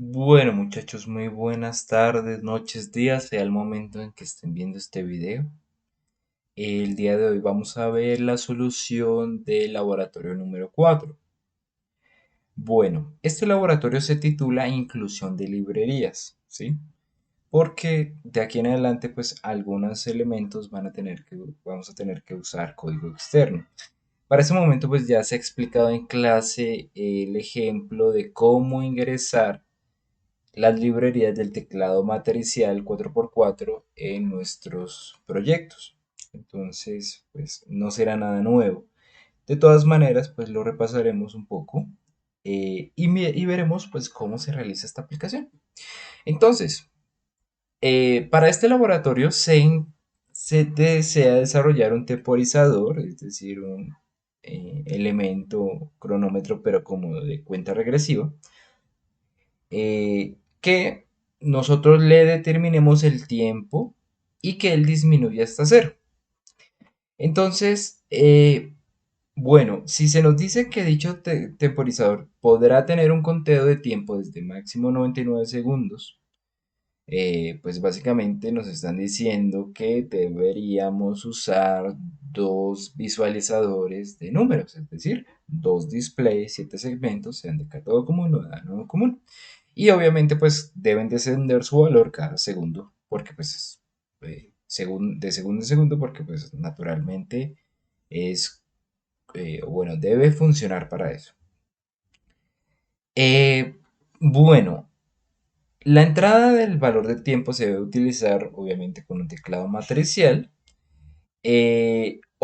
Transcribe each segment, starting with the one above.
Bueno muchachos, muy buenas tardes, noches, días, sea el momento en que estén viendo este video. El día de hoy vamos a ver la solución del laboratorio número 4. Bueno, este laboratorio se titula Inclusión de librerías, ¿sí? Porque de aquí en adelante pues algunos elementos vamos a tener que usar código externo. Para ese momento pues ya se ha explicado en clase el ejemplo de cómo ingresar las librerías del teclado matricial 4x4 en nuestros proyectos. Entonces, pues no será nada nuevo. De todas maneras, pues lo repasaremos un poco y veremos pues cómo se realiza esta aplicación. Entonces, para este laboratorio se desea desarrollar un temporizador, es decir, un elemento cronómetro, pero como de cuenta regresiva, que nosotros le determinemos el tiempo y que él disminuya hasta cero. Entonces, bueno, si se nos dice que dicho temporizador podrá tener un conteo de tiempo desde máximo 99 segundos, pues básicamente nos están diciendo que deberíamos usar dos visualizadores de números, es decir, dos displays, 7 segmentos, sean de cátodo común o de ánodo común. Y obviamente pues deben descender su valor cada segundo, porque pues de segundo en segundo, porque pues naturalmente es, bueno, debe funcionar para eso. Eh, bueno, la entrada del valor de tiempo se debe utilizar obviamente con un teclado matricial.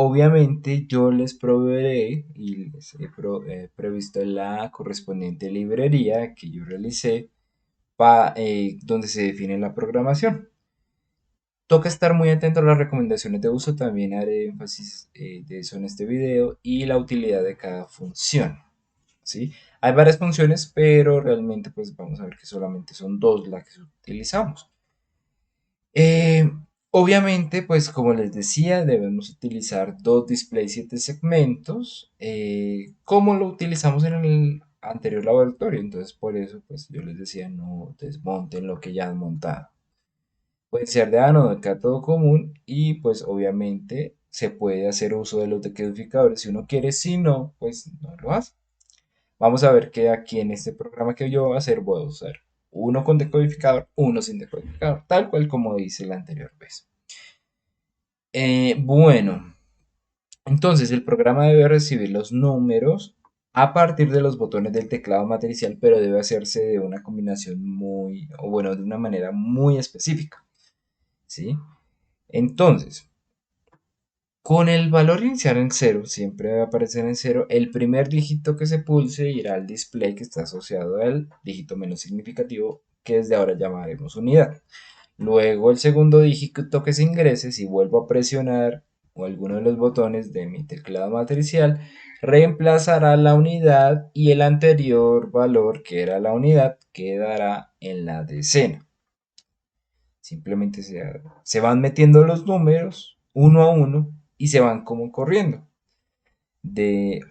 Obviamente yo les proveeré y les he previsto la correspondiente librería que yo realicé donde se define la programación. Toca estar muy atento a las recomendaciones de uso, también haré énfasis de eso en este video y la utilidad de cada función. ¿Sí? Hay varias funciones, pero realmente pues vamos a ver que solamente son dos las que utilizamos. Eh, Obviamente, pues como les decía, debemos utilizar dos displays 7 segmentos, como lo utilizamos en el anterior laboratorio. Entonces, por eso, pues yo les decía, no desmonten lo que ya han montado. Puede ser de ánodo, de cátodo común, y pues obviamente se puede hacer uso de los decodificadores si uno quiere, si no, pues no lo hace. Vamos a ver que aquí en este programa que yo voy a hacer voy a usar uno con decodificador, uno sin decodificador, tal cual como dice la anterior vez. Bueno, entonces el programa debe recibir los números a partir de los botones del teclado matricial, pero debe hacerse de una combinación muy, o bueno, de una manera muy específica, ¿sí? Entonces, con el valor inicial en cero, siempre debe aparecer en cero, el primer dígito que se pulse irá al display que está asociado al dígito menos significativo, que desde ahora llamaremos unidad. Luego el segundo dígito que se ingrese, si vuelvo a presionar o alguno de los botones de mi teclado matricial, reemplazará la unidad y el anterior valor, que era la unidad, quedará en la decena. Simplemente se van metiendo los números uno a uno y se van como corriendo.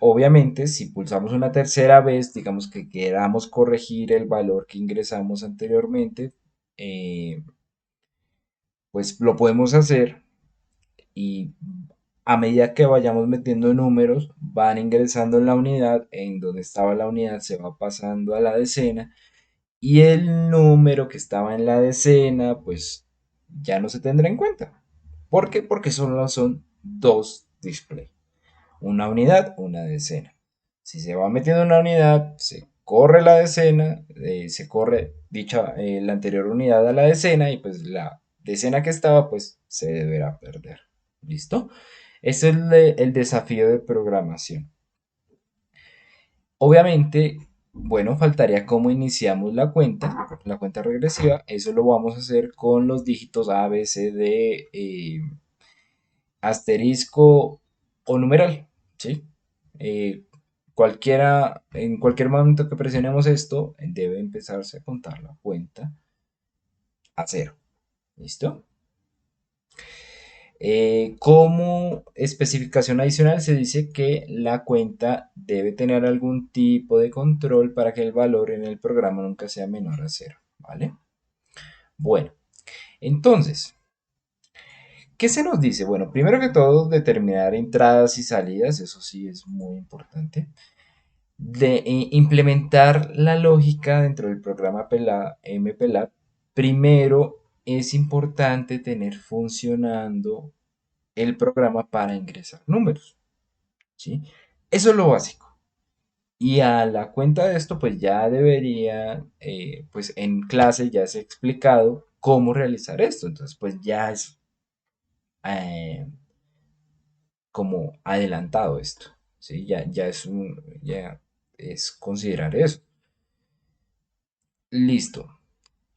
Obviamente, si pulsamos una tercera vez, digamos que queramos corregir el valor que ingresamos anteriormente, pues lo podemos hacer y a medida que vayamos metiendo números, van ingresando en la unidad, en donde estaba la unidad se va pasando a la decena y el número que estaba en la decena, pues ya no se tendrá en cuenta. ¿Por qué? Porque solo son dos displays, una unidad, una decena. Si se va metiendo una unidad, se corre la decena, se corre dicha la anterior unidad a la decena y pues la decena que estaba pues se deberá perder. ¿Listo? Ese es el desafío de programación. Obviamente, bueno, faltaría cómo iniciamos la cuenta regresiva. Eso lo vamos a hacer con los dígitos A, B, C, D, asterisco o numeral, ¿sí? Eh, en cualquier momento que presionemos esto, debe empezarse a contar la cuenta a cero. ¿Listo? Como especificación adicional se dice que la cuenta debe tener algún tipo de control para que el valor en el programa nunca sea menor a cero, ¿vale? Bueno, entonces, ¿qué se nos dice? Bueno, primero que todo, determinar entradas y salidas, eso sí es muy importante. Implementar la lógica dentro del programa MPLAB, primero es importante tener funcionando el programa para ingresar números, ¿sí? Eso es lo básico. Y a la cuenta de esto, pues ya debería, pues en clase ya se ha explicado cómo realizar esto. Entonces, pues ya es eh, como adelantado esto, ¿sí? Ya es considerar eso. Listo.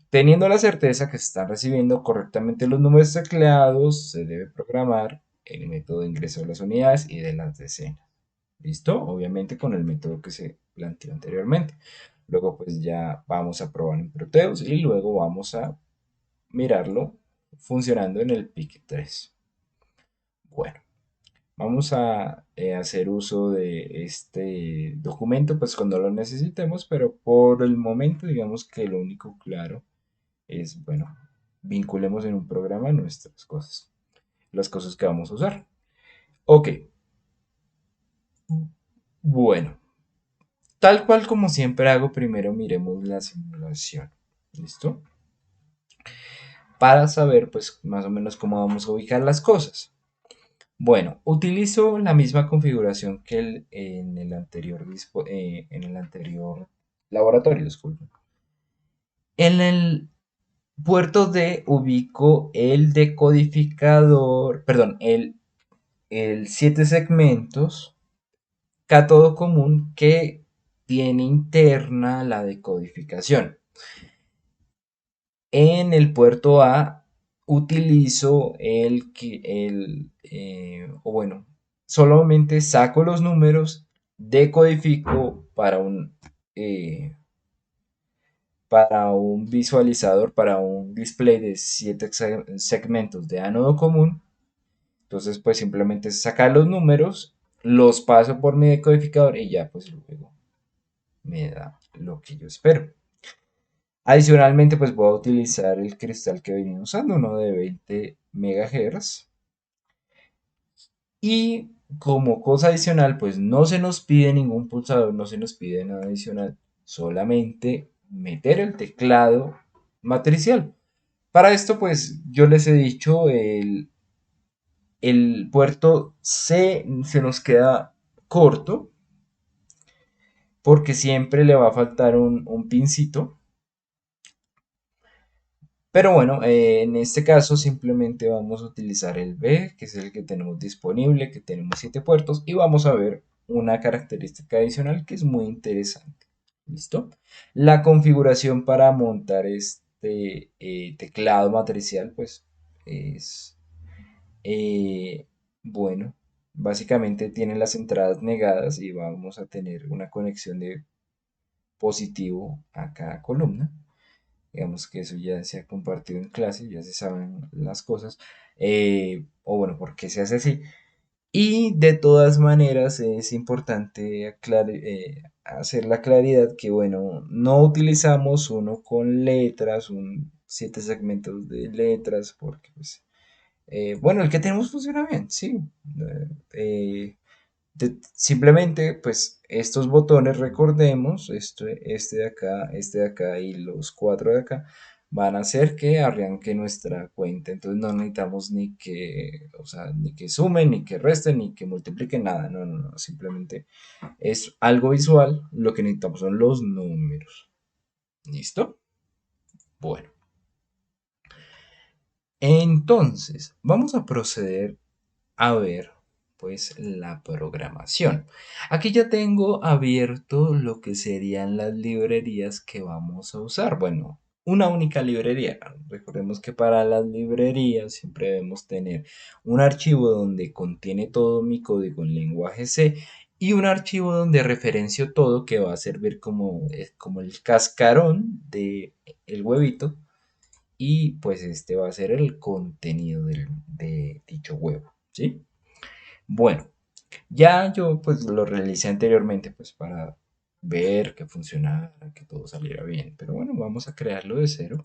Teniendo la certeza que se están recibiendo correctamente los números tecleados, se debe programar el método de ingreso de las unidades y de las decenas. ¿Listo? Obviamente con el método que se planteó anteriormente. Luego pues ya vamos a probar en Proteus y luego vamos a mirarlo funcionando en el PIC 3. Bueno, vamos a hacer uso de este documento pues cuando lo necesitemos, pero por el momento digamos que lo único claro es, bueno, vinculemos en un programa nuestras cosas, las cosas que vamos a usar. Ok, bueno, tal cual como siempre hago, primero miremos la simulación. ¿Listo? Para saber pues más o menos cómo vamos a ubicar las cosas. Bueno, utilizo la misma configuración que en el anterior laboratorio, disculpen. En el puerto D ubico el decodificador, perdón, el 7 segmentos cátodo común que tiene interna la decodificación. En el puerto A utilizo o bueno, solamente saco los números, decodifico para un visualizador, para un display de 7 segmentos de ánodo común. Entonces, pues simplemente es sacar los números, los paso por mi decodificador y ya, pues luego me da lo que yo espero. Adicionalmente, pues voy a utilizar el cristal que venía usando, uno de 20 MHz. Y como cosa adicional, pues no se nos pide ningún pulsador, no se nos pide nada adicional, solamente meter el teclado matricial. Para esto, pues yo les he dicho, el puerto C se nos queda corto porque siempre le va a faltar un pincito. Pero bueno, en este caso simplemente vamos a utilizar el B, que es el que tenemos disponible, que tenemos 7 puertos, y vamos a ver una característica adicional que es muy interesante. ¿Listo? La configuración para montar este teclado matricial, pues es, eh, bueno, básicamente tiene las entradas negadas y vamos a tener una conexión de positivo a cada columna. Digamos que eso ya se ha compartido en clase, ya se saben las cosas, o bueno, por qué se hace así. Y de todas maneras es importante hacer la claridad que, bueno, no utilizamos uno con letras, un 7 segmentos de letras, porque, pues, bueno, el que tenemos funciona bien, sí. Eh, Simplemente, pues estos botones, recordemos, este de acá y los cuatro de acá, van a hacer que arranque nuestra cuenta. Entonces no necesitamos ni que, o sea, ni que sumen, ni que resten, ni que multipliquen, nada. No, no, no. Simplemente es algo visual. Lo que necesitamos son los números. ¿Listo? Bueno. Entonces, vamos a proceder a ver pues la programación. Aquí ya tengo abierto lo que serían las librerías que vamos a usar. Bueno, una única librería. Recordemos que para las librerías siempre debemos tener un archivo donde contiene todo mi código en lenguaje C y un archivo donde referencio todo que va a servir como el cascarón de el huevito y pues este va a ser el contenido de dicho huevo, ¿sí? Bueno, ya yo pues lo realicé anteriormente pues para ver que funcionara, que todo saliera bien, pero bueno, vamos a crearlo de cero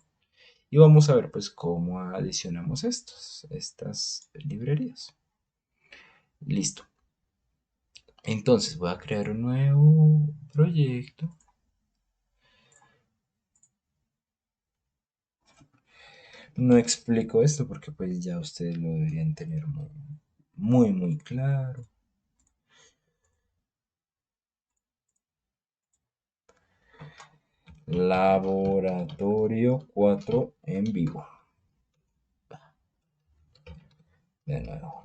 y vamos a ver pues cómo adicionamos estas librerías. Listo. Entonces voy a crear un nuevo proyecto. No explico esto porque pues ya ustedes lo deberían tener muy claro. Laboratorio 4 en vivo. De nuevo,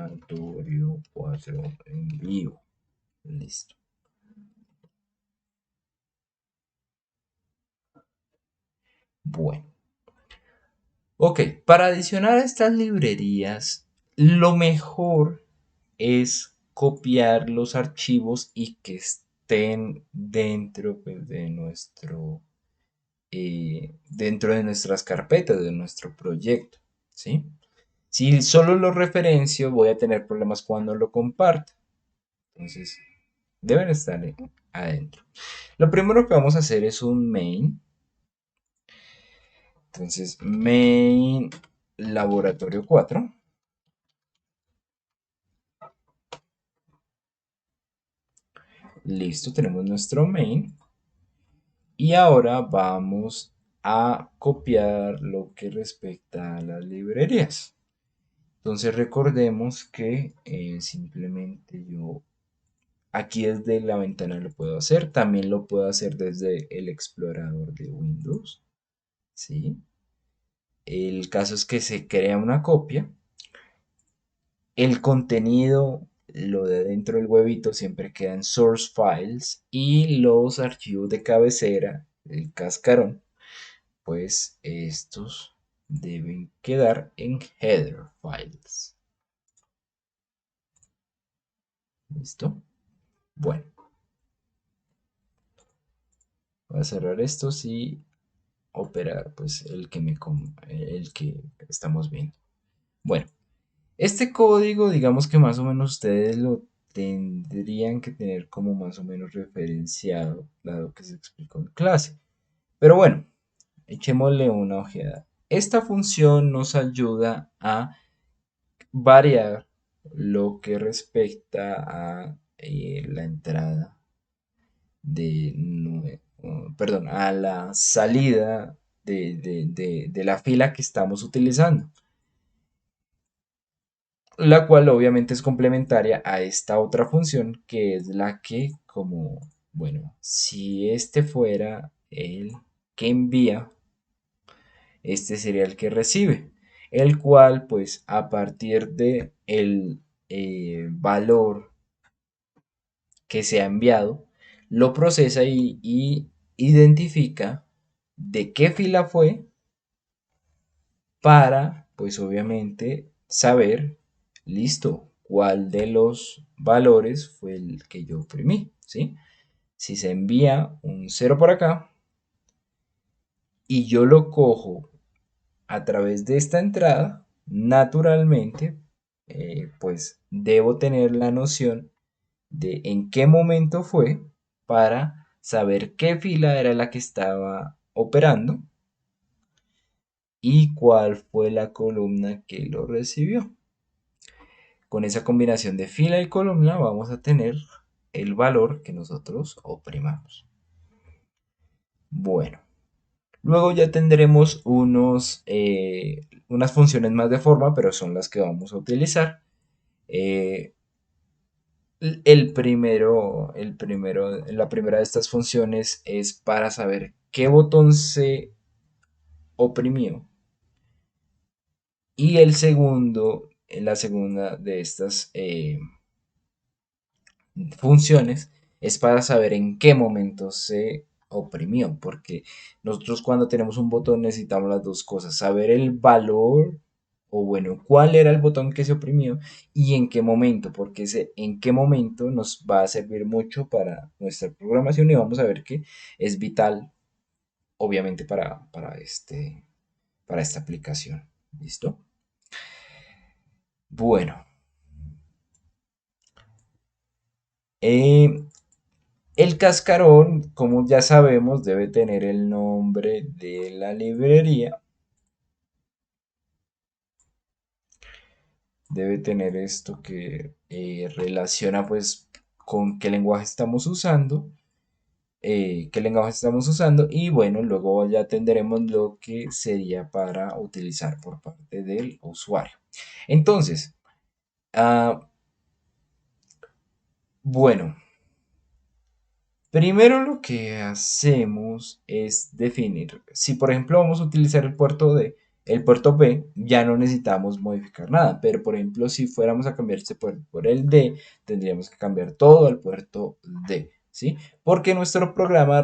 laboratorio 4 en vivo. Listo. Bueno. Ok, para adicionar a estas librerías, lo mejor es copiar los archivos y que estén dentro pues, de dentro de nuestras carpetas, de nuestro proyecto, ¿sí? Si solo lo referencio, voy a tener problemas cuando lo comparto. Entonces, deben estar adentro. Lo primero que vamos a hacer es un main. Entonces, main laboratorio 4. Listo, tenemos nuestro main. Y ahora vamos a copiar lo que respecta a las librerías. Entonces recordemos que simplemente yo aquí desde la ventana lo puedo hacer. También lo puedo hacer desde el explorador de Windows. ¿Sí? El caso es que se crea una copia. El contenido, lo de dentro del huevito, siempre queda en source files. Y los archivos de cabecera, el cascarón, pues estos deben quedar en header files. ¿Listo? Bueno, voy a cerrar estos y operar pues el que estamos viendo. Bueno, este código digamos que más o menos ustedes lo tendrían que tener como más o menos referenciado, dado que se explicó en clase. Pero bueno, echémosle una ojeada. Esta función nos ayuda a variar lo que respecta a la entrada perdón, a la salida de la fila que estamos utilizando, la cual obviamente es complementaria a esta otra función que es la que como, bueno, si este fuera el que envía, este sería el que recibe, el cual pues a partir de el valor que se ha enviado, lo procesa y identifica de qué fila fue para, pues obviamente, saber, listo, cuál de los valores fue el que yo oprimí, ¿sí? Si se envía un 0 por acá y yo lo cojo a través de esta entrada, naturalmente, pues debo tener la noción de en qué momento fue para saber qué fila era la que estaba operando y cuál fue la columna que lo recibió. Con esa combinación de fila y columna vamos a tener el valor que nosotros oprimamos. Bueno, luego ya tendremos unas funciones más de forma, pero son las que vamos a utilizar. Eh, la primera de estas funciones es para saber qué botón se oprimió. Y la segunda de estas funciones es para saber en qué momento se oprimió, porque nosotros cuando tenemos un botón necesitamos las dos cosas, saber el valor o bueno, cuál era el botón que se oprimió y en qué momento, porque ese en qué momento nos va a servir mucho para nuestra programación y vamos a ver que es vital obviamente para esta aplicación. ¿Listo? Bueno, eh, el cascarón, como ya sabemos, debe tener el nombre de la librería. Debe tener esto que relaciona pues con qué lenguaje estamos usando. Qué lenguaje estamos usando y bueno, luego ya tendremos lo que sería para utilizar por parte del usuario. Entonces, ah, bueno, primero lo que hacemos es definir, si por ejemplo vamos a utilizar el puerto D, el puerto B, ya no necesitamos modificar nada, pero por ejemplo si fuéramos a cambiar este puerto por el D, tendríamos que cambiar todo al puerto D, ¿sí? Porque nuestro programa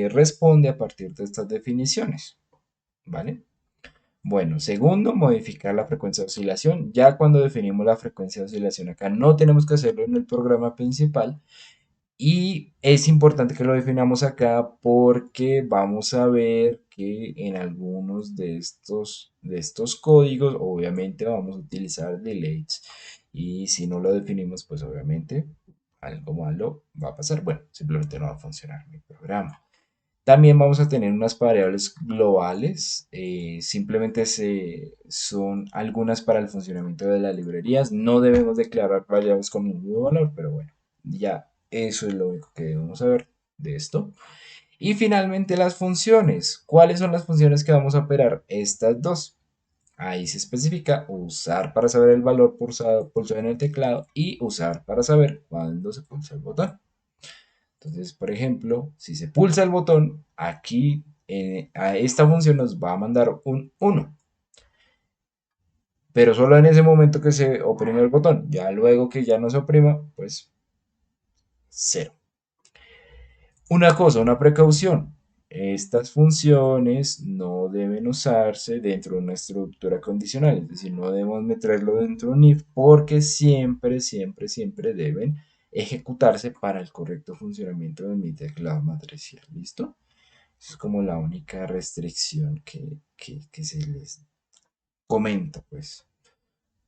responde a partir de estas definiciones, ¿vale? Bueno, segundo, modificar la frecuencia de oscilación. Ya cuando definimos la frecuencia de oscilación acá, no tenemos que hacerlo en el programa principal, y es importante que lo definamos acá porque vamos a ver que en algunos de estos códigos obviamente vamos a utilizar delays. Y si no lo definimos, pues obviamente algo malo va a pasar. Bueno, simplemente no va a funcionar mi programa. También vamos a tener unas variables globales, simplemente son algunas para el funcionamiento de las librerías. No debemos declarar variables con ningún valor, pero bueno, ya eso es lo único que debemos saber de esto. Y finalmente las funciones. ¿Cuáles son las funciones que vamos a operar? Estas dos. Ahí se especifica usar para saber el valor pulsado en el teclado y usar para saber cuándo se pulsa el botón. Entonces, por ejemplo, si se pulsa el botón, aquí a esta función nos va a mandar un 1, pero solo en ese momento que se oprime el botón. Ya luego que ya no se oprima, pues 0. Una cosa, una precaución. Estas funciones no deben usarse dentro de una estructura condicional, es decir, no debemos meterlo dentro de un if porque siempre, siempre, siempre deben ejecutarse para el correcto funcionamiento de mi teclado matricial. ¿Listo? Es como la única restricción que se les comenta, pues.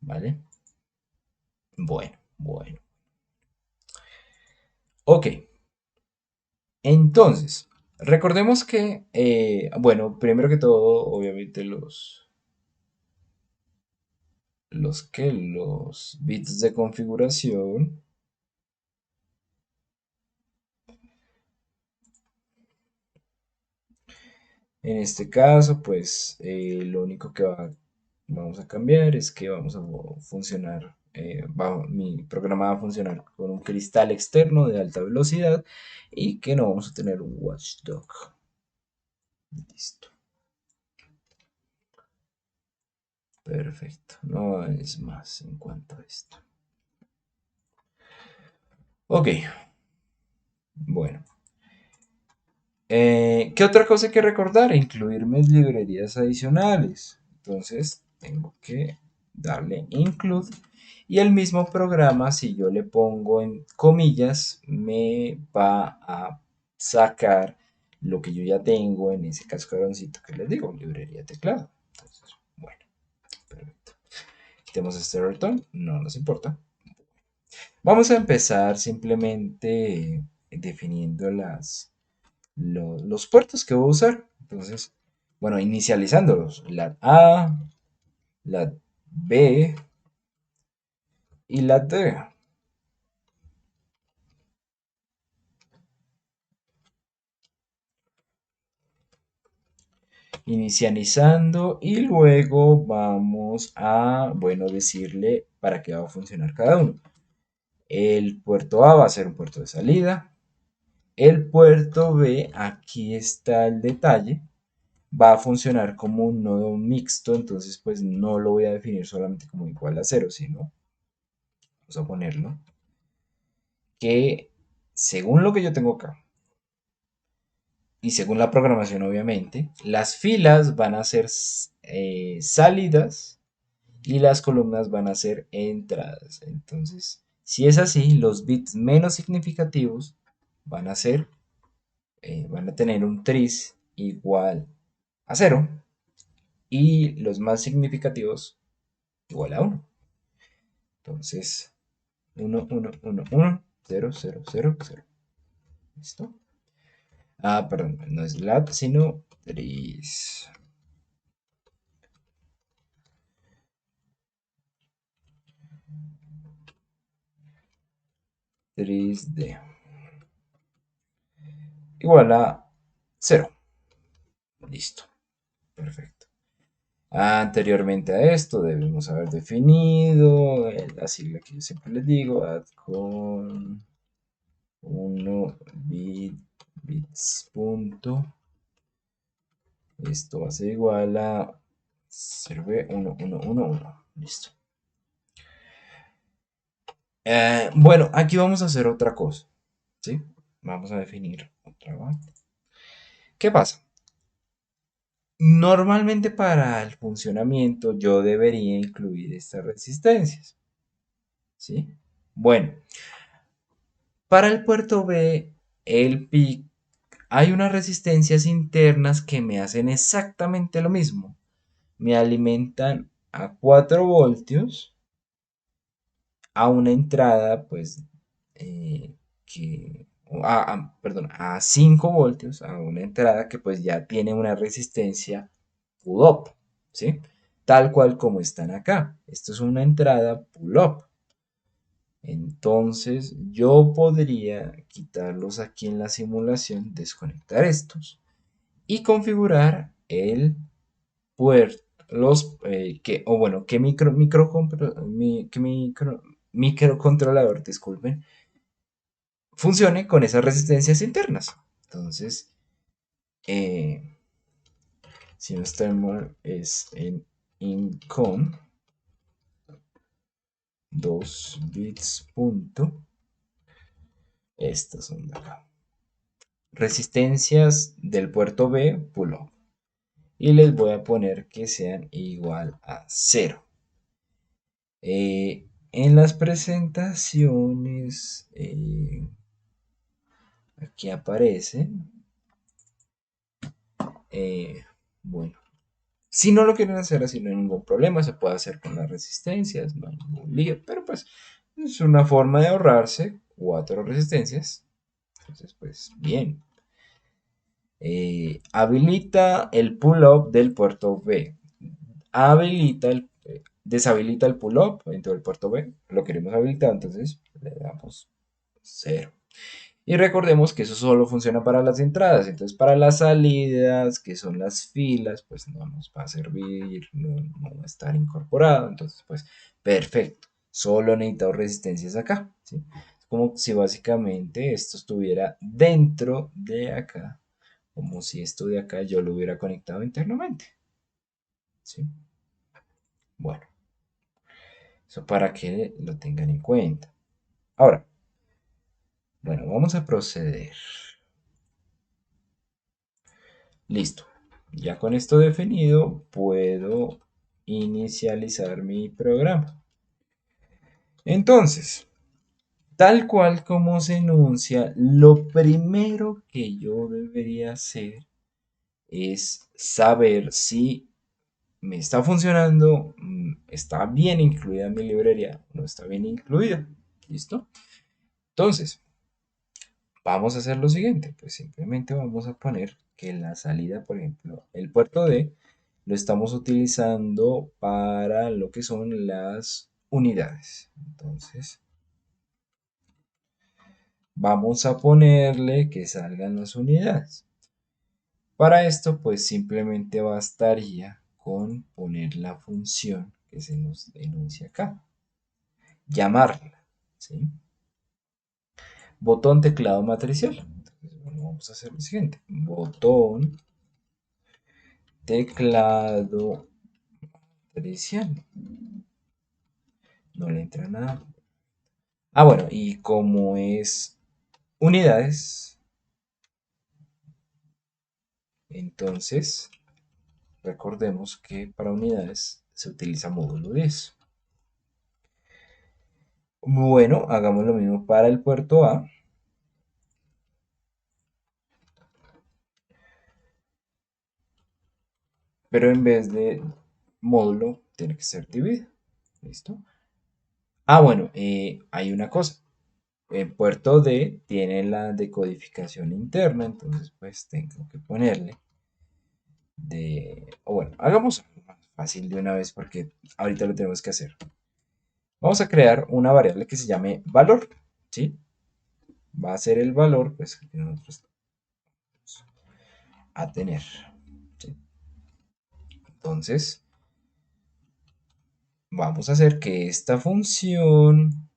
¿Vale? Bueno, bueno. Ok. Entonces, recordemos que, bueno, primero que todo, obviamente los bits de configuración. En este caso, pues lo único que vamos a cambiar es que vamos a funcionar, mi programa va a funcionar con un cristal externo de alta velocidad y que no vamos a tener un watchdog. Listo. Perfecto. No es más en cuanto a esto. Ok. Bueno. ¿Qué otra cosa hay que recordar? Incluir mis librerías adicionales. Entonces, tengo que darle include. Y el mismo programa, si yo le pongo en comillas, me va a sacar lo que yo ya tengo en ese cascaroncito que les digo, librería teclado. Entonces, bueno, perfecto. Quitemos este return, no nos importa. Vamos a empezar simplemente definiendo los puertos que voy a usar. Entonces, bueno, inicializándolos. La A, la B y la D. Inicializando y luego vamos a, bueno, decirle para qué va a funcionar cada uno. El puerto A va a ser un puerto de salida. El puerto B, aquí está el detalle, va a funcionar como un nodo mixto, entonces pues no lo voy a definir solamente como igual a 0, sino vamos a ponerlo que según lo que yo tengo acá y según la programación obviamente, las filas van a ser salidas y las columnas van a ser entradas. Entonces, si es así, los bits menos significativos van a ser, van a tener un tris igual a 0 y los más significativos igual a 1. Entonces, 1, 1, 1, 1, 0, 0, 0, 0. ¿Listo? Ah, perdón, no es lat, sino tris. Tris D. Igual a 0. Listo. Perfecto. Anteriormente a esto debemos haber definido la sigla que yo siempre les digo, add con 1 bits punto. Esto va a ser igual a serve 1, 1, 1, 1. Listo. Bueno, aquí vamos a hacer otra cosa. ¿Sí? Vamos a definir otra. ¿Qué pasa? Normalmente para el funcionamiento yo debería incluir estas resistencias. ¿Sí? Bueno, para el puerto B, el PIC, hay unas resistencias internas que me hacen exactamente lo mismo. Me alimentan a 4 voltios a una entrada, pues, que, perdón, a 5 voltios a una entrada que pues ya tiene una resistencia pull-up, ¿sí? Tal cual como están acá. Esto es una entrada pull-up. Entonces yo podría quitarlos aquí en la simulación, desconectar estos y configurar el puerto, o bueno, que microcontrolador, disculpen, funcione con esas resistencias internas. Entonces, eh, si no está mal, es en incom 2 bits punto. Estas son de acá. Resistencias del puerto B, pull up. Y les voy a poner que sean igual a 0. En las presentaciones, aquí aparece, bueno, si no lo quieren hacer así no hay ningún problema, se puede hacer con las resistencias, no hay ningún lío, pero pues es una forma de ahorrarse 4 resistencias. Entonces, pues bien. Habilita el pull-up del puerto B. Deshabilita el pull-up dentro del puerto B. Lo queremos habilitar, entonces le damos 0. Y recordemos que eso solo funciona para las entradas. Entonces, para las salidas, que son las filas, pues no nos va a servir, no va a estar incorporado. Entonces, pues, perfecto. Solo necesitamos resistencias acá. ¿Sí? Es como si básicamente esto estuviera dentro de acá. Como si esto de acá yo lo hubiera conectado internamente. ¿Sí? Bueno, eso para que lo tengan en cuenta. Ahora, bueno, vamos a proceder. Listo. Ya con esto definido, puedo inicializar mi programa. Entonces, tal cual como se enuncia, lo primero que yo debería hacer es saber si me está funcionando, está bien incluida mi librería, no está bien incluida. ¿Listo? Entonces, vamos a hacer lo siguiente, pues simplemente vamos a poner que la salida, por ejemplo, el puerto D, lo estamos utilizando para lo que son las unidades. Entonces, vamos a ponerle que salgan las unidades. Para esto, pues simplemente bastaría con poner la función que se nos enuncia acá. Llamarla, ¿sí? Botón teclado matricial. Entonces, bueno, vamos a hacer lo siguiente. Botón teclado matricial. No le entra nada. Ah, bueno, y como es unidades, entonces recordemos que para unidades se utiliza módulo 10. Bueno, hagamos lo mismo para el puerto A. pero en vez de módulo tiene que ser dividido. ¿Listo? Ah, bueno, hay una cosa. En puerto D tiene la decodificación interna, entonces pues tengo que ponerle o bueno, hagamos algo más fácil de una vez porque ahorita lo tenemos que hacer. Vamos a crear una variable que se llame valor, ¿sí? Va a ser el valor, pues, que nosotros vamos a tener, ¿sí? Entonces, vamos a hacer que esta función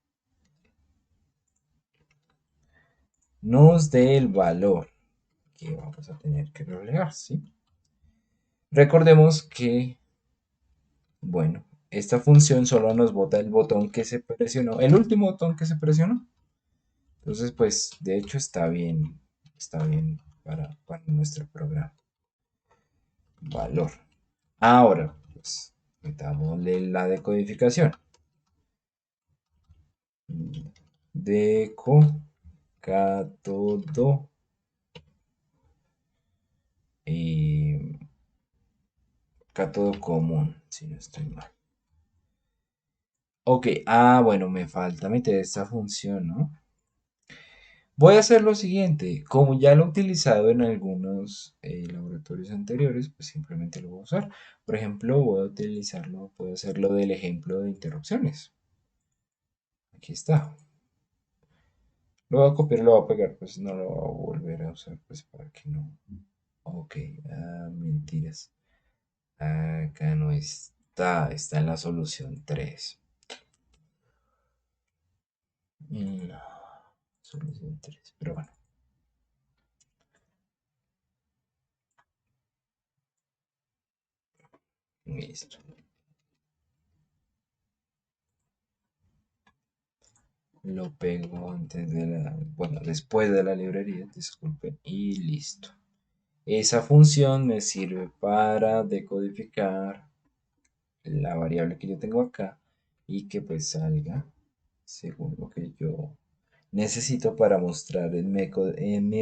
nos dé el valor que vamos a tener que reflejar, ¿sí? Recordemos que, bueno, esta función solo nos bota el botón que se presionó, el último botón que se presionó. Entonces, pues, de hecho está bien para nuestro programa. Valor. Ahora, pues, metámosle la decodificación. Deco, cátodo y cátodo común, si no estoy mal. Ok, bueno, me falta meter esta función, ¿no? Voy a hacer lo siguiente, como ya lo he utilizado en algunos laboratorios anteriores, pues simplemente lo voy a usar. Por ejemplo, voy a utilizarlo, puedo hacerlo del ejemplo de interrupciones. Aquí está. Lo voy a copiar y lo voy a pegar, pues no lo voy a volver a usar, pues para que no. Ok, mentiras. Acá no está, está en la solución 3. No, solución 3, pero bueno, listo. Lo pego antes de bueno, después de la librería, disculpen, y listo. Esa función me sirve para decodificar la variable que yo tengo acá y que pues salga según lo que yo necesito para mostrar en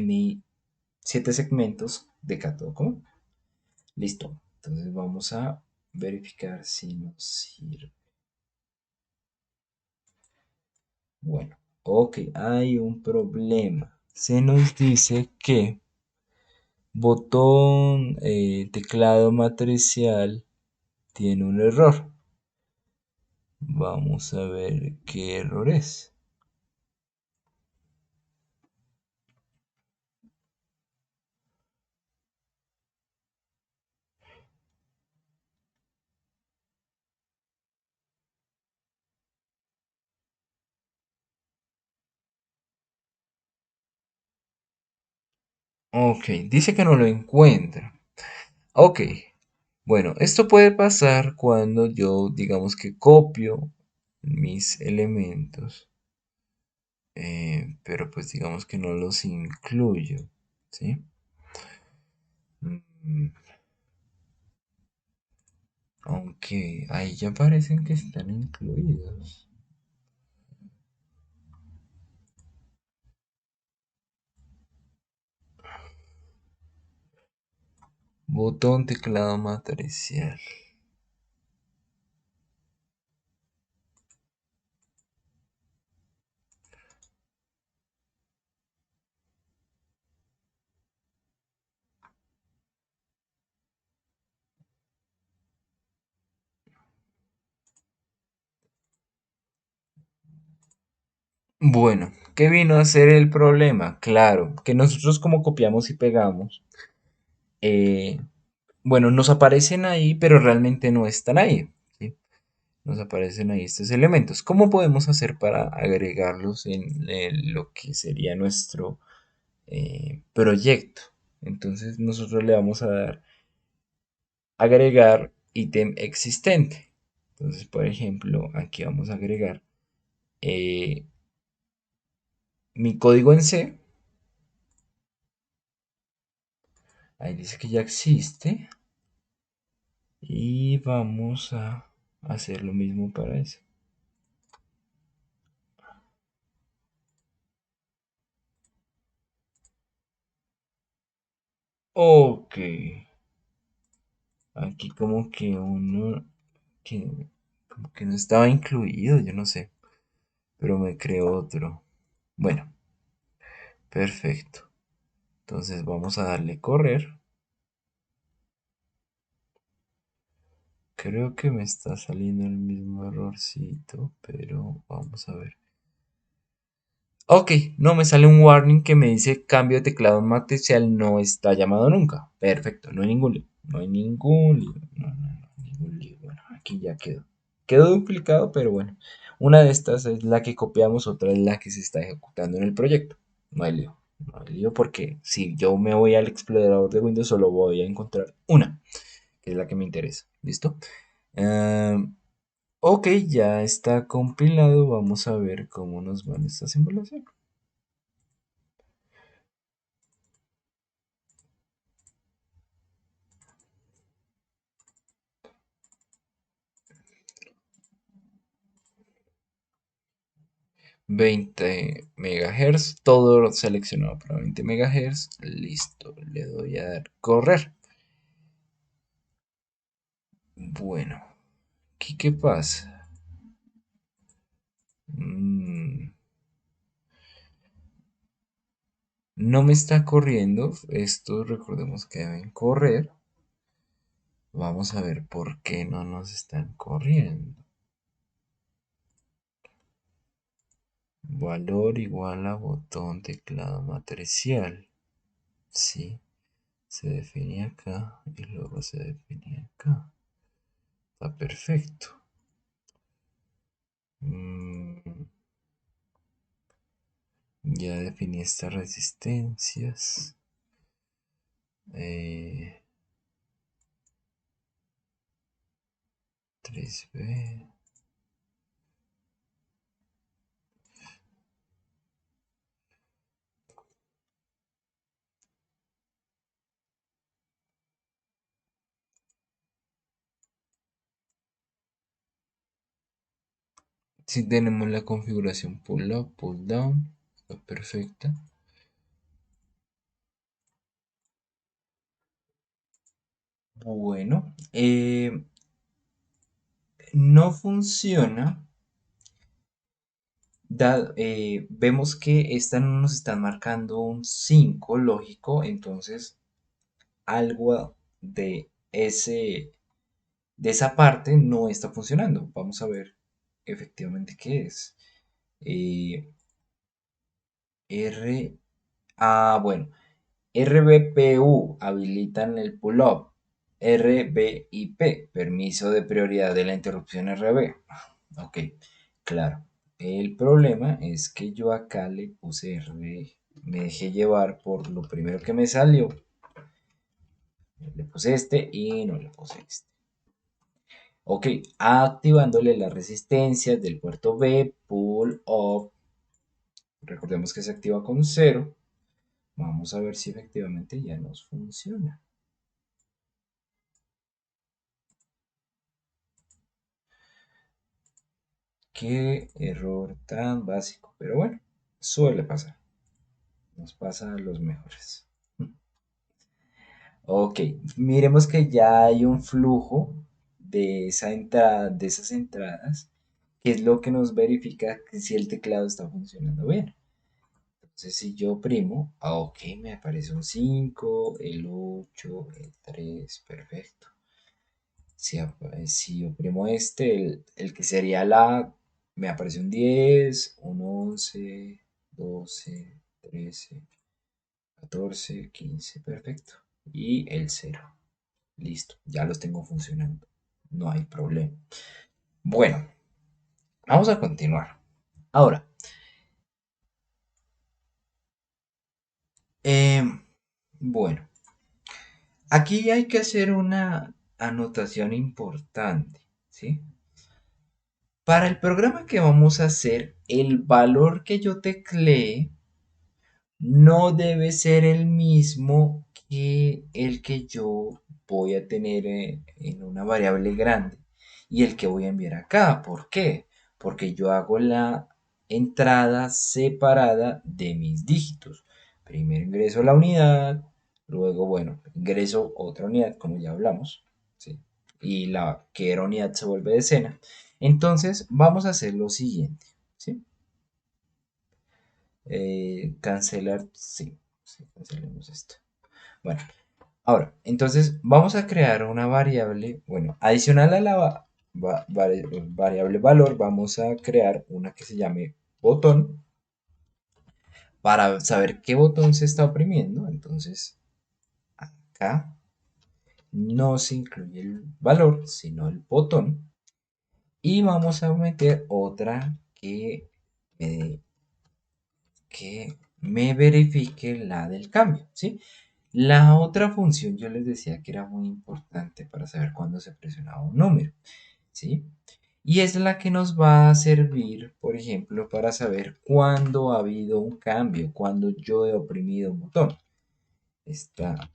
mi 7 segmentos de cátodo común. Listo. Entonces vamos a verificar si nos sirve. Bueno, ok, hay un problema. Se nos dice que botón teclado matricial tiene un error. Vamos a ver qué error es. Ok, dice que no lo encuentra. Ok, bueno, esto puede pasar cuando yo, digamos que copio mis elementos, pero pues digamos que no los incluyo, ¿sí? Mm, Aunque ahí ya parecen que están incluidos. Botón teclado matricial. Bueno, ¿qué vino a ser el problema? Claro, que nosotros como copiamos y pegamos, eh, bueno, nos aparecen ahí, pero realmente no están ahí, ¿sí? Nos aparecen ahí estos elementos. ¿Cómo podemos hacer para agregarlos en lo que sería nuestro proyecto? Entonces nosotros le vamos a dar agregar ítem existente. Entonces, por ejemplo, aquí vamos a agregar eh, mi código en C. Ahí dice que ya existe. Y vamos a hacer lo mismo para eso. Ok. Aquí como que uno que como que no estaba incluido, yo no sé, pero me creó otro. Bueno, perfecto. Entonces vamos a darle correr. Creo que me está saliendo el mismo errorcito, pero vamos a ver. Ok, no me sale un warning que me dice cambio de teclado matricial no está llamado nunca. Perfecto, no hay ningún lío. No hay ningún lío. No, ningún lío. Bueno, aquí ya quedó. Quedó duplicado, pero bueno. Una de estas es la que copiamos, otra es la que se está ejecutando en el proyecto. No hay lío. No hay lío porque si yo me voy al explorador de Windows solo voy a encontrar una, que es la que me interesa. ¿Listo? Ah, ok, ya está compilado. Vamos a ver cómo nos van esta simulación. 20 MHz, todo seleccionado para 20 MHz. Listo, le doy a dar correr. Bueno, ¿aquí qué pasa? Mm, no me está corriendo. Esto recordemos que deben correr. Vamos a ver por qué no nos están corriendo. Valor igual a botón teclado matricial. Sí, se define acá y luego se define acá. Está perfecto. Mm, ya definí estas resistencias. Eh, 3B. Si tenemos la configuración pull up, pull down, está perfecta. Bueno, no funciona. Vemos que esta no nos está marcando un 5 lógico, entonces algo de esa parte no está funcionando. Vamos a ver efectivamente qué es. Eh, R, bueno, RBPU habilitan el pull-up. RBIP, permiso de prioridad de la interrupción RB. Ok, claro. El problema es que yo acá le puse RB, me dejé llevar por lo primero que me salió. Le puse este y no le puse este. Ok, activándole las resistencias del puerto B, pull up. Recordemos que se activa con 0. Vamos a ver si efectivamente ya nos funciona. Qué error tan básico. Pero bueno, suele pasar. Nos pasa a los mejores. Ok, miremos que ya hay un flujo de esa entrada, de esas entradas, que es lo que nos verifica que si el teclado está funcionando bien. Entonces, si yo oprimo, ok, me aparece un 5, el 8, el 3, perfecto. Si oprimo este, el que sería la, me aparece un 10, un 11, 12, 13, 14, 15, perfecto. Y el 0. Listo, ya los tengo funcionando. No hay problema. Bueno, vamos a continuar. Ahora, bueno, aquí hay que hacer una anotación importante, ¿sí? Para el programa que vamos a hacer, el valor que yo teclee no debe ser el mismo que el que yo voy a tener en una variable grande y el que voy a enviar acá. ¿Por qué? Porque yo hago la entrada separada de mis dígitos. Primero ingreso la unidad, luego, bueno, ingreso otra unidad, como ya hablamos, ¿sí? Y la que era unidad se vuelve decena. Entonces vamos a hacer lo siguiente, ¿sí? Cancelar, sí, sí, cancelemos esto. Bueno, ahora, entonces vamos a crear una variable, bueno, adicional a la variable valor, vamos a crear una que se llame botón para saber qué botón se está oprimiendo. Entonces, acá no se incluye el valor, sino el botón. Y vamos a meter otra que me verifique la del cambio, ¿sí? La otra función yo les decía que era muy importante para saber cuándo se presionaba un número, ¿sí? Y es la que nos va a servir, por ejemplo, para saber cuándo ha habido un cambio, cuándo yo he oprimido un botón. Está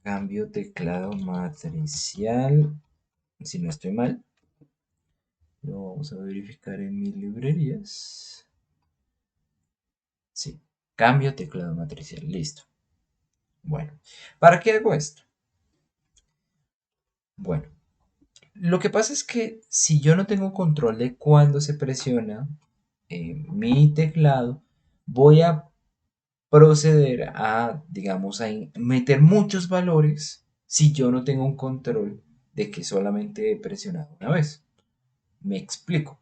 cambio teclado matricial, si no estoy mal, lo vamos a verificar en mis librerías. Sí, cambio teclado matricial, listo. Bueno, ¿para qué hago esto? Bueno, lo que pasa es que si yo no tengo control de cuándo se presiona mi teclado, voy a proceder a, digamos, meter muchos valores si yo no tengo un control de que solamente he presionado una vez. Me explico.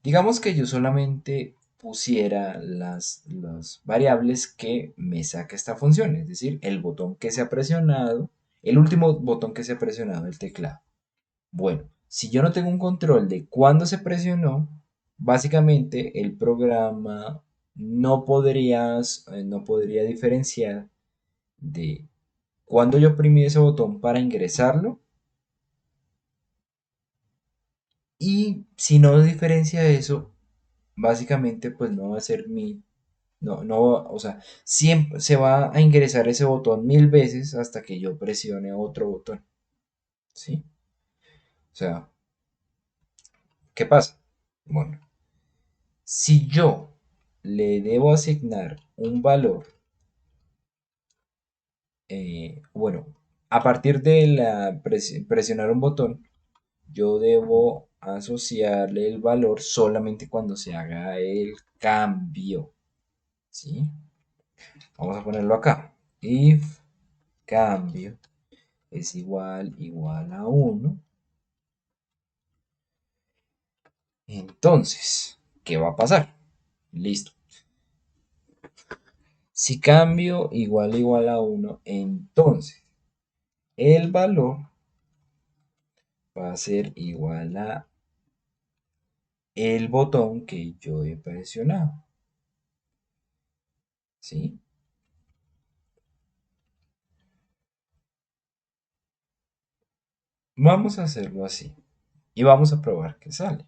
Digamos que yo solamente pusiera las variables que me saca esta función, es decir, el botón que se ha presionado, el último botón que se ha presionado el teclado. Bueno, si yo no tengo un control de cuándo se presionó, básicamente el programa no podría diferenciar de cuándo yo oprimí ese botón para ingresarlo, y si no diferencia eso, básicamente pues no va a ser o sea, siempre se va a ingresar ese botón 1000 veces hasta que yo presione otro botón, ¿sí? O sea, ¿qué pasa? Bueno, si yo le debo asignar un valor, bueno, a partir de presionar un botón, yo debo asociarle el valor solamente cuando se haga el cambio, ¿sí? Vamos a ponerlo acá. If cambio es igual a uno, entonces, ¿qué va a pasar? Listo. Si cambio igual a uno, entonces el valor va a ser igual a el botón que yo he presionado, ¿sí? Vamos a hacerlo así y vamos a probar que sale.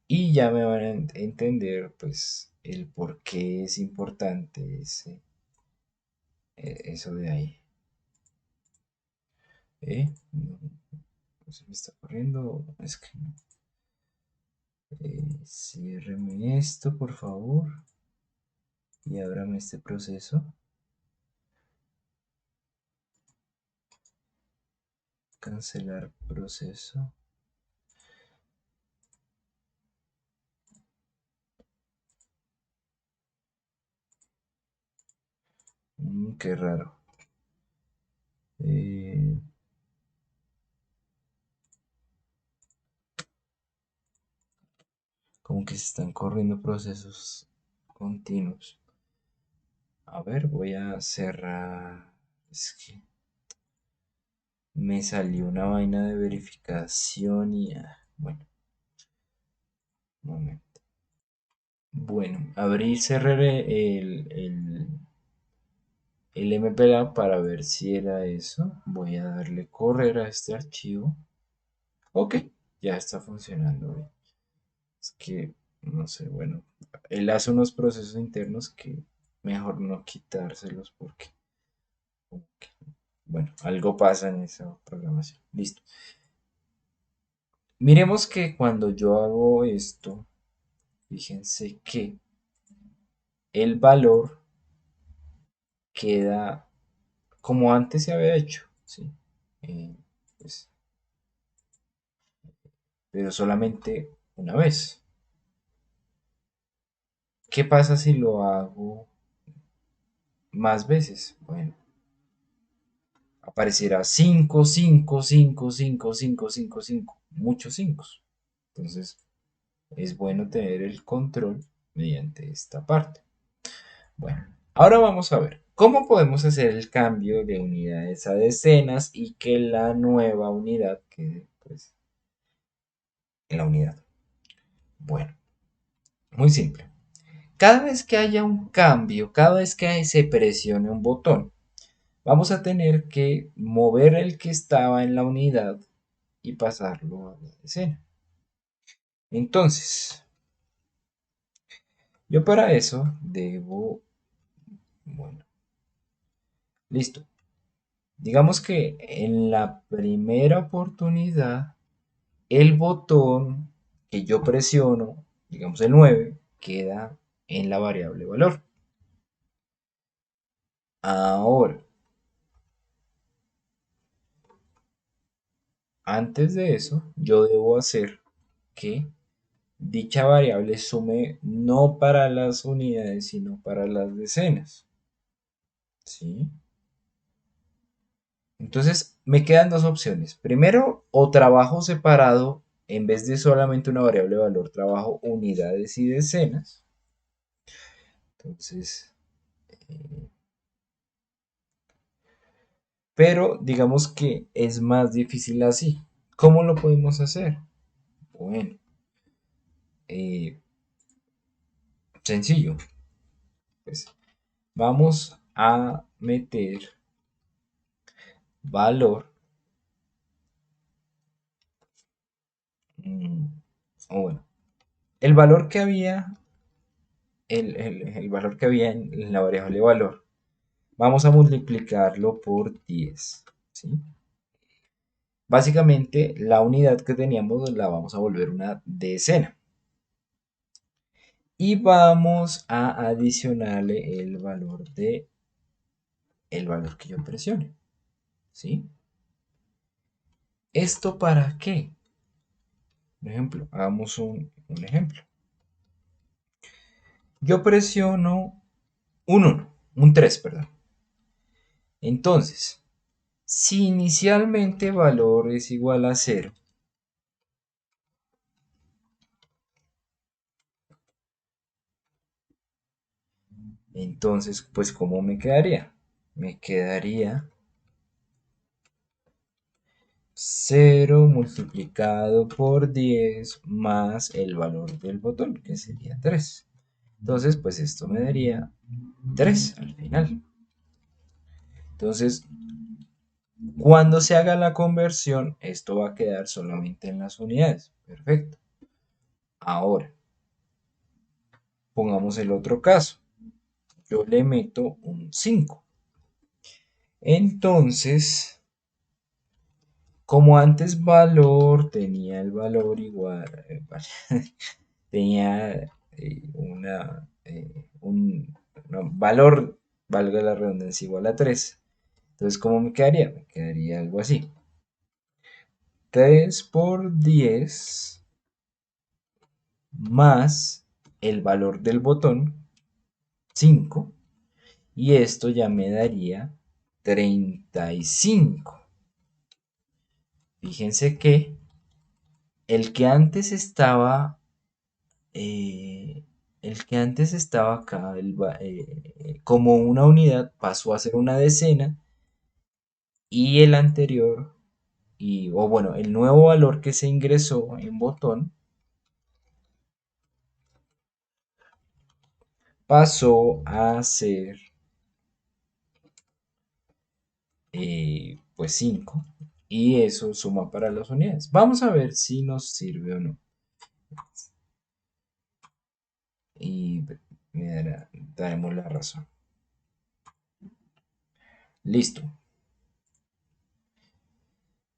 Y ya me van a entender pues el por qué es importante eso de ahí. No, no se me está corriendo, es que no. Ciérreme esto, por favor, y ábrame este proceso. Cancelar proceso. Qué raro. Eh, Como que se están corriendo procesos continuos. A ver, voy a cerrar. Es que me salió una vaina de verificación y... bueno, un momento. Bueno, abrí y cerré el MPLA para ver si era eso. Voy a darle correr a este archivo. Ok, ya está funcionando bien. Es que, no sé, bueno, él hace unos procesos internos que mejor no quitárselos porque, bueno, algo pasa en esa programación. Listo. Miremos que cuando yo hago esto, fíjense que el valor queda como antes se había hecho, ¿sí? Eh, pues, pero solamente una vez. ¿Qué pasa si lo hago más veces? Bueno, aparecerá 5 5 5 5 5 5 5 muchos 5. Entonces, es bueno tener el control mediante esta parte. Bueno, ahora vamos a ver cómo podemos hacer el cambio de unidades a decenas y que la nueva unidad quede pues, en la unidad. Bueno, muy simple. Cada vez que haya un cambio, cada vez que se presione un botón, vamos a tener que mover el que estaba en la unidad y pasarlo a la decena. Entonces, yo para eso debo, bueno, listo. Digamos que en la primera oportunidad, el botón que yo presiono, digamos el 9, queda en la variable valor. Ahora, antes de eso, yo debo hacer que dicha variable sume no para las unidades, sino para las decenas. ¿Sí? Entonces, me quedan dos opciones. Primero, o trabajo separado, en vez de solamente una variable valor, trabajo unidades y decenas. Entonces, eh, pero digamos que es más difícil así. ¿Cómo lo podemos hacer? Bueno, eh, sencillo. Pues vamos a meter valor. mm, o bueno, el valor que había, el valor que había en la variable valor, vamos a multiplicarlo por 10. ¿Sí? Básicamente, la unidad que teníamos la vamos a volver una decena. Y vamos a adicionarle el valor que yo presione. ¿Sí? ¿Esto para qué? Por ejemplo, hagamos un ejemplo. Yo presiono un 1, un 3, perdón. Entonces, si inicialmente valor es igual a 0, entonces, pues, ¿cómo me quedaría? Me quedaría 0 multiplicado por 10 más el valor del botón, que sería 3. Entonces, pues esto me daría 3 al final. Entonces, cuando se haga la conversión, esto va a quedar solamente en las unidades. Perfecto. Ahora, pongamos el otro caso. Yo le meto un 5. Entonces, como antes valor tenía el valor igual, tenía un valor, valga la redundancia, igual a 3. Entonces, ¿cómo me quedaría? Me quedaría algo así. 3 por 10 más el valor del botón, 5, y esto ya me daría 35. Fíjense que el que antes estaba, eh, el que antes estaba acá como una unidad pasó a ser una decena y el anterior, o bueno, el nuevo valor que se ingresó en botón pasó a ser pues 5 y eso suma para las unidades. Vamos a ver si nos sirve o no. Y daremos la razón. Listo.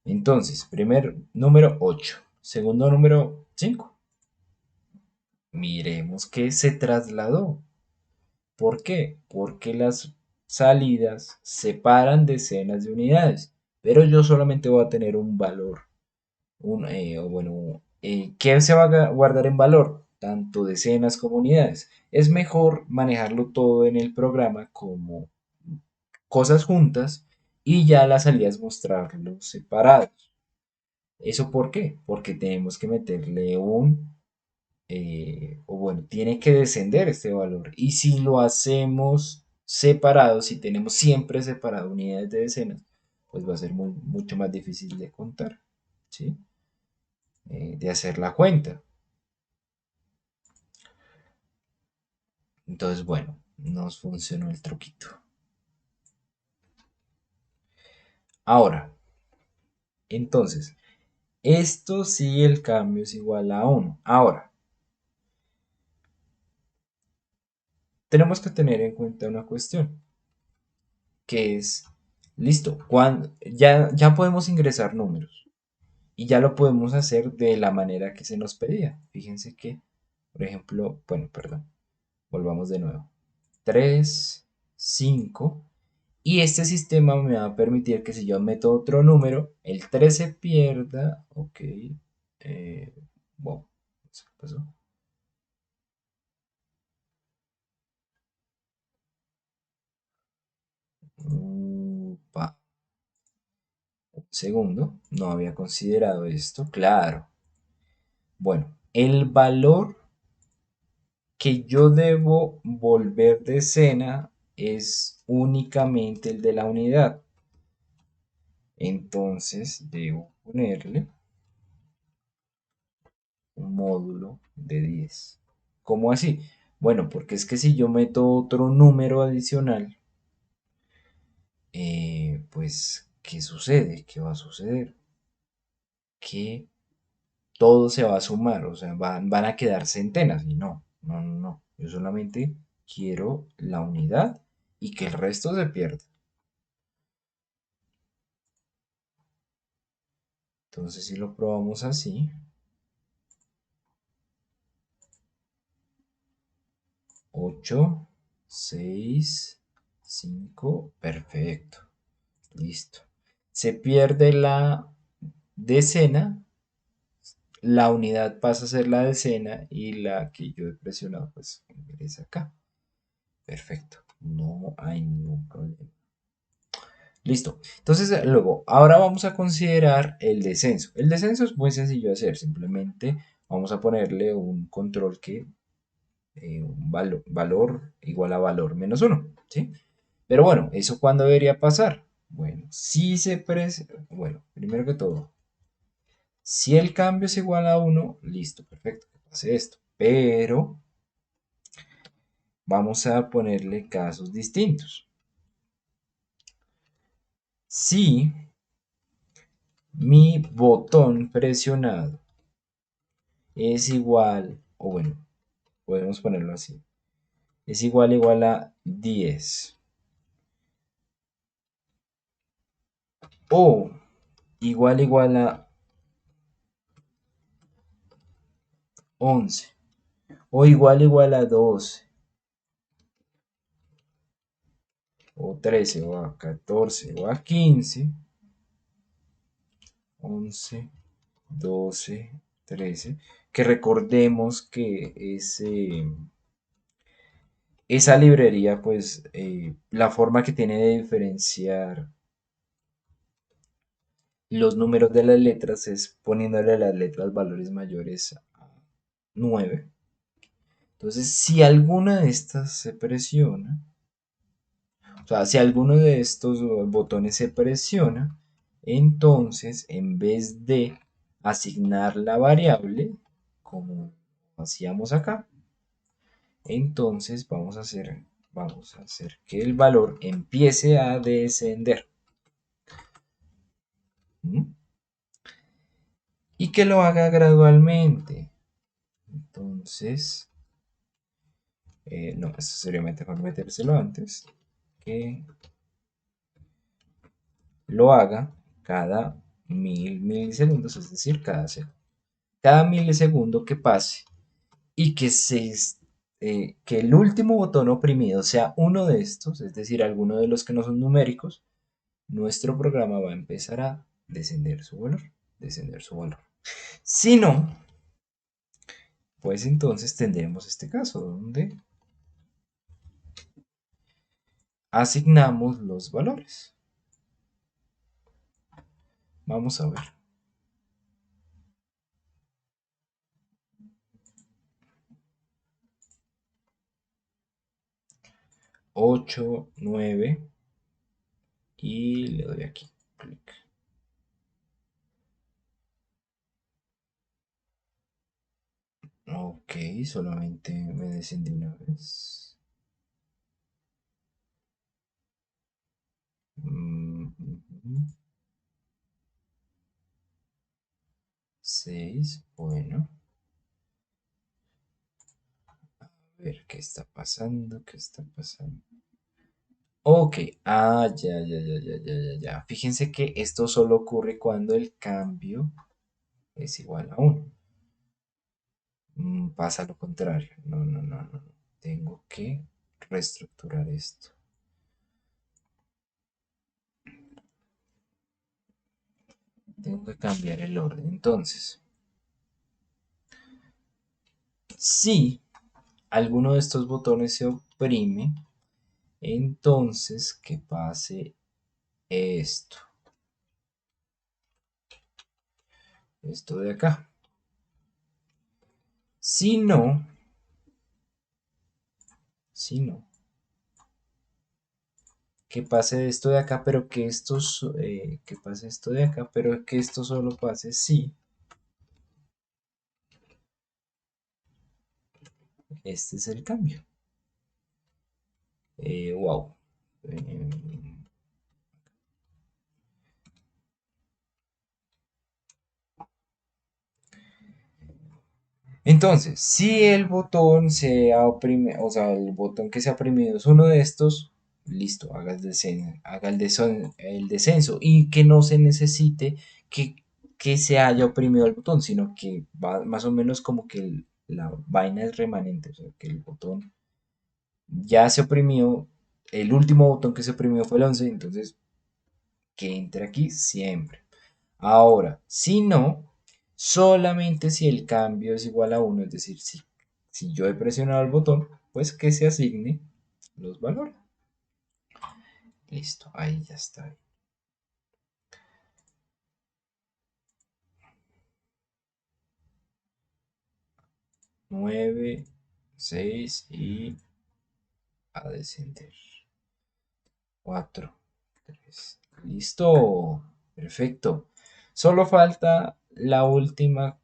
Entonces, primer número 8, segundo número 5. Miremos que se trasladó. ¿Por qué? Porque las salidas separan decenas de unidades, pero yo solamente voy a tener un valor, o bueno, ¿qué se va a guardar en valor? Tanto decenas como unidades. Es mejor manejarlo todo en el programa como cosas juntas y ya las salidas mostrarlos separados. ¿Eso por qué? Porque tenemos que meterle o bueno, tiene que descender este valor. Y si lo hacemos separado, si tenemos siempre separado unidades de decenas, pues va a ser mucho más difícil de contar, ¿sí? De hacer la cuenta. Entonces, bueno, nos funcionó el truquito. Ahora, entonces, esto sí el cambio es igual a 1. Ahora, tenemos que tener en cuenta una cuestión, que es, listo, cuando ya podemos ingresar números y ya lo podemos hacer de la manera que se nos pedía. Fíjense que, por ejemplo, bueno, perdón, volvamos de nuevo. 3, 5. Y este sistema me va a permitir que si yo meto otro número, el 3 se pierda. Ok. Wow. ¿Qué pasó? Upa, un segundo. No había considerado esto. Claro. Bueno, el valor que yo debo volver de escena es únicamente el de la unidad. Entonces debo ponerle un módulo de 10. ¿Cómo así? Bueno, porque es que si yo meto otro número adicional, pues, ¿qué sucede? ¿Qué va a suceder? Que todo se va a sumar, o sea, van a quedar centenas. Y no, no, no, no. Yo solamente quiero la unidad y que el resto se pierda. Entonces, si lo probamos así, 8, 6, 5, perfecto, listo. Se pierde la decena, la unidad pasa a ser la decena y la que yo he presionado pues ingresa acá. Perfecto, no hay ningún problema. Listo. Entonces, luego, ahora vamos a considerar el descenso. El descenso es muy sencillo de hacer, simplemente vamos a ponerle un control que un valor igual a valor menos uno, ¿sí? Pero bueno, ¿eso cuándo debería pasar? Bueno, si se bueno, primero que todo, si el cambio es igual a uno, listo, perfecto, que pase esto. Pero vamos a ponerle casos distintos. Si mi botón presionado es igual, o bueno, podemos ponerlo así, es igual a 10 o igual a 11 o igual a 12 o 13 o a 14 o a 15, 11, 12, 13, que recordemos que esa librería, pues la forma que tiene de diferenciar los números de las letras es poniéndole a las letras valores mayores a 9. Entonces, si alguna de estas se presiona, o sea, si alguno de estos botones se presiona, entonces en vez de asignar la variable, como hacíamos acá, entonces vamos a hacer que el valor empiece a descender. ¿Mm? Y que lo haga gradualmente. Entonces, no, esto sería mejor metérselo antes. Que lo haga cada 1000 milisegundos, es decir, cada milisegundo que pase y que se que el último botón oprimido sea uno de estos, es decir, alguno de los que no son numéricos, nuestro programa va a empezar a descender su valor, descender su valor. Si no, pues entonces tendremos este caso donde asignamos los valores. Vamos a ver. 8, 9 y le doy aquí. Clic. Ok, solamente me descendí una vez. 6, bueno. A ver, ¿qué está pasando? ¿Qué está pasando? Ok, ya. Fíjense que esto solo ocurre cuando el cambio es igual a 1. Pasa lo contrario. No. Tengo que reestructurar esto. Tengo que cambiar el orden. Entonces, si alguno de estos botones se oprime, entonces que pase esto. Esto de acá. Si no, si no, que pase esto de acá, pero que que pase esto de acá, pero que esto solo pase si este es el cambio. Wow. Eh, entonces, si el botón se oprime, o sea, el botón que se ha oprimido es uno de estos, listo, haga el descenso y que no se necesite que, que se haya oprimido el botón, sino que va más o menos como que la vaina es remanente, o sea, que el botón ya se oprimió, el último botón que se oprimió fue el 11, entonces que entre aquí siempre. Ahora, si no, solamente si el cambio es igual a 1, es decir, si yo he presionado el botón, pues que se asigne los valores. Listo, ahí ya está. 9, 6 y a descender. 4, 3. Listo, perfecto. Solo falta la última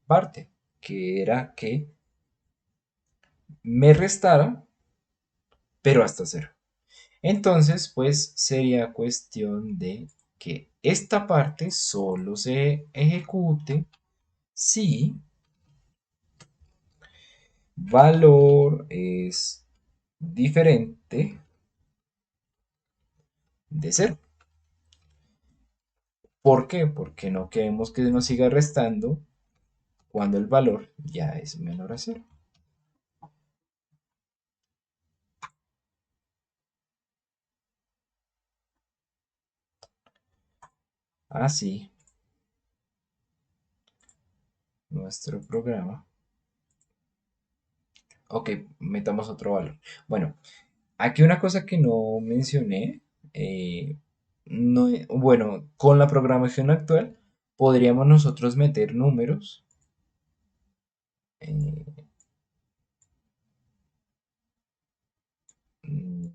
parte, que era que me restara, pero hasta cero. Entonces, pues sería cuestión de que esta parte solo se ejecute si valor es diferente de cero. ¿Por qué? Porque no queremos que nos siga restando cuando el valor ya es menor a cero. Así, nuestro programa. Ok, metamos otro valor. Bueno, aquí una cosa que no mencioné, no, bueno, con la programación actual podríamos nosotros meter números. eh, mm,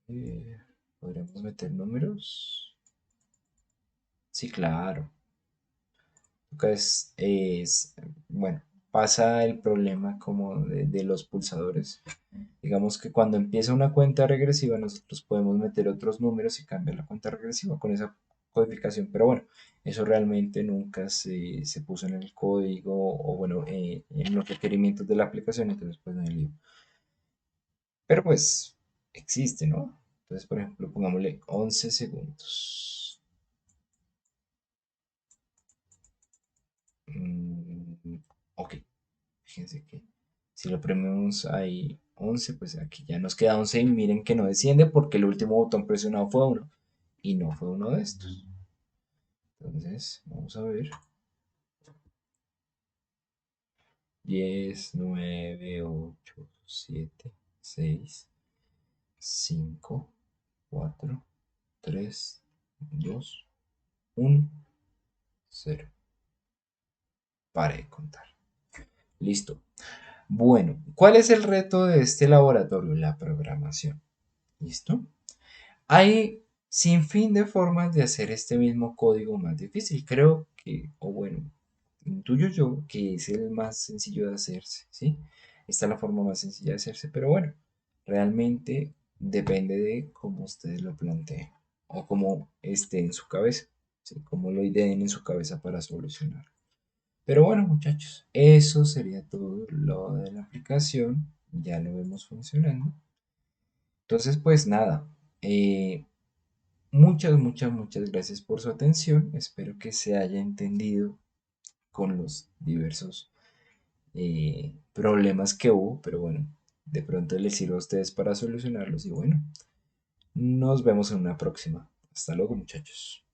eh, podríamos meter números. Sí, claro. Acá bueno, pasa el problema como de los pulsadores. Digamos que cuando empieza una cuenta regresiva, nosotros podemos meter otros números y cambiar la cuenta regresiva con esa codificación. Pero bueno, eso realmente nunca se puso en el código o bueno, en los requerimientos de la aplicación, entonces pues no hay lío. Pero pues existe, ¿no? Entonces, por ejemplo, pongámosle 11 segundos. Ok. fíjense que si lo premiamos ahí 11, pues aquí ya nos queda 11 y miren que no desciende porque el último botón presionado fue uno y no fue uno de estos. Entonces, vamos a ver. 10, 9, 8, 7, 6, 5, 4, 3, 2, 1, 0. Pare de contar. Listo. Bueno, ¿cuál es el reto de este laboratorio? La programación. ¿Listo? Hay sin fin de formas de hacer este mismo código más difícil. Creo que, o bueno, intuyo yo que es el más sencillo de hacerse, ¿sí? Esta es la forma más sencilla de hacerse, pero bueno, realmente depende de cómo ustedes lo planteen o cómo esté en su cabeza, ¿sí? Cómo lo ideen en su cabeza para solucionar. Pero bueno, muchachos, eso sería todo lo de la aplicación. Ya lo vemos funcionando. Entonces, pues nada, muchas gracias por su atención. Espero que se haya entendido con los diversos problemas que hubo, pero bueno, de pronto les sirva a ustedes para solucionarlos y bueno, nos vemos en una próxima. Hasta luego, muchachos.